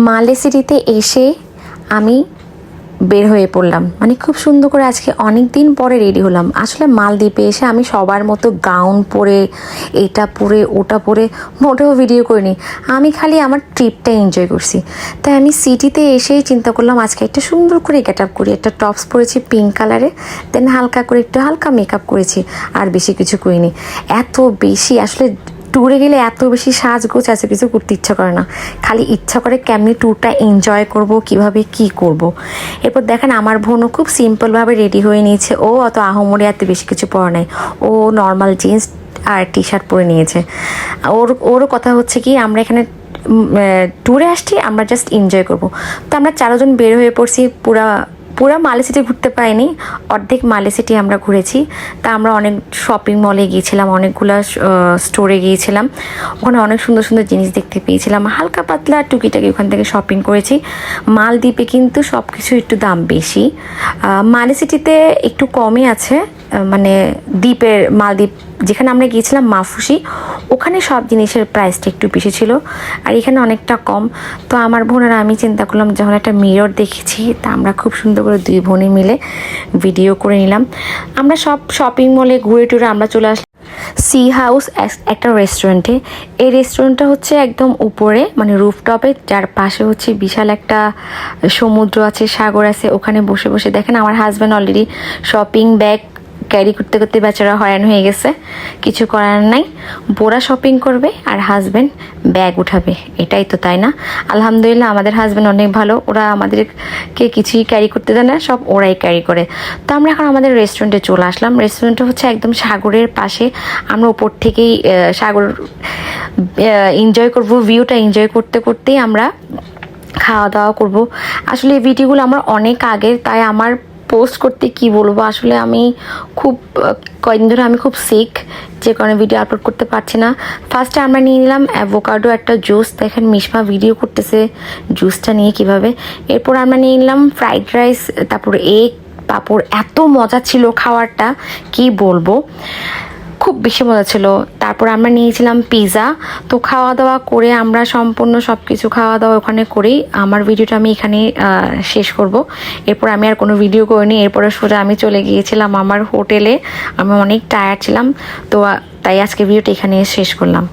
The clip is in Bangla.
মালে সিটিতে এসে আমি বের হয়ে পড়লাম, মানে খুব সুন্দর করে আজকে অনেক দিন পরে রেডি হলাম। আসলে মালদ্বীপে এসে আমি সবার মতো গাউন পরে এটা পরে ওটা পরে মোটেও ভিডিও করিনি, আমি খালি আমার ট্রিপটা এনজয় করছি। তাই আমি সিটিতে এসেই চিন্তা করলাম আজকে একটা সুন্দর করে গেট আপ করি। একটা টপস পরেছি পিঙ্ক কালারে, দেন হালকা করে একটু হালকা মেকআপ করেছি, আর বেশি কিছু করিনি। এত বেশি আসলে ট্যুরে গেলে এত বেশি সাজগোজ আছে কিছু করতে ইচ্ছা করে না, খালি ইচ্ছা করে কেমনি ট্যুরটা এনজয় করব, কিভাবে কি করব। এরপর দেখেন আমার বোনও খুব সিম্পলভাবে রেডি হয়ে নিয়েছে। ও অত আহমরে এত বেশি কিছু পরা নাই, ও নর্মাল জিন্স আর টি শার্ট পরে নিয়েছে। ওরও কথা হচ্ছে কি আমরা এখানে ট্যুরে আসছি, আমরা জাস্ট এনজয় করব। তো আমরা চারজন বের হয়ে পড়ছি। পুরা মালে সিটি ঘুরতে পাইনি, অর্ধেক মালে সিটি আমরা ঘুরেছি। তা আমরা অনেক শপিং মলে গিয়েছিলাম, অনেকগুলো স্টোরে গিয়েছিলাম, ওখানে অনেক সুন্দর সুন্দর জিনিস দেখতে পেয়েছিলাম। হালকা পাতলা টুকিটাকি ওখান থেকে শপিং করেছি। মালদ্বীপে কিন্তু সব কিছু একটু দাম বেশি, মালে সিটিতে একটু কমই আছে। মানে দ্বীপের মালদ্বীপ যেখানে আমরা গিয়েছিলাম মাফুসি, ওখানে সব জিনিসের প্রাইসটা একটু বেশি ছিল, আর এখানে অনেকটা কম। তো আমার বোনেরা আমি চিন্তা করলাম যখন একটা মিরর দেখেছি, তা আমরা খুব সুন্দর করে দুই বোনে মিলে ভিডিও করে নিলাম। আমরা সব শপিং মলে ঘুরে টুরে আমরা চলে আসলাম সি হাউস একটা রেস্টুরেন্টে। এই রেস্টুরেন্টটা হচ্ছে একদম উপরে, মানে রুফটপে, যার পাশে হচ্ছে বিশাল একটা সমুদ্র আছে, সাগর আছে। ওখানে বসে বসে দেখেন আমার husband already shopping bag carry করতে করতে বেচারা হয়রান হয়ে গেছে। কিছু করার নাই, বোরা শপিং করবে আর হাজব্যান্ড ব্যাগ উঠাবে, এটাই তো, তাই না? আলহামদুলিল্লাহ আমাদের হাজব্যান্ড অনেক ভালো, ওরা আমাদেরকে কিছুই ক্যারি করতে দেয় না, সব ওরাই ক্যারি করে। তো আমরা এখন আমাদের রেস্টুরেন্টে চলে আসলাম। রেস্টুরেন্টটা হচ্ছে একদম সাগরের পাশে, আমরা উপর থেকেই সাগর এনজয় করব, ভিউটা এনজয় করতে করতেই আমরা খাওয়া দাওয়া করব। আসলে এই ভিডিওগুলো আমার অনেক আগের, তাই আমার পোস্ট করতে কি বলবো, আসলে আমি খুব কয়েকদিন ধরে আমি খুব সিক, যে কারণে ভিডিও আপলোড করতে পারছি না। ফার্স্টে আমরা নিয়ে নিলাম অ্যাভোকাডো একটা জুস, দেখেন মিশমা ভিডিও করতেছে জুসটা নিয়ে কিভাবে। এরপর আমরা নিয়ে নিলাম ফ্রাইড রাইস, তারপর এগ, পাঁপড়। এত মজা ছিল খাওয়ারটা, কি বলবো, খুব বেশি মজা ছিল। তারপর আমরা নিয়েছিলাম পিৎজা। তো খাওয়া দাওয়া করে আমরা সম্পূর্ণ সব কিছু খাওয়া দাওয়া ওখানে করেই আমার ভিডিওটা আমি এখানে শেষ করব। এরপর আমি আর কোনো ভিডিও করিনি। এরপরে সোজা আমি চলে গিয়েছিলাম আমার হোটেলে, আমি অনেক টায়ার্ড ছিলাম, তো তাই আজকে ভিডিওটা এখানে শেষ করলাম।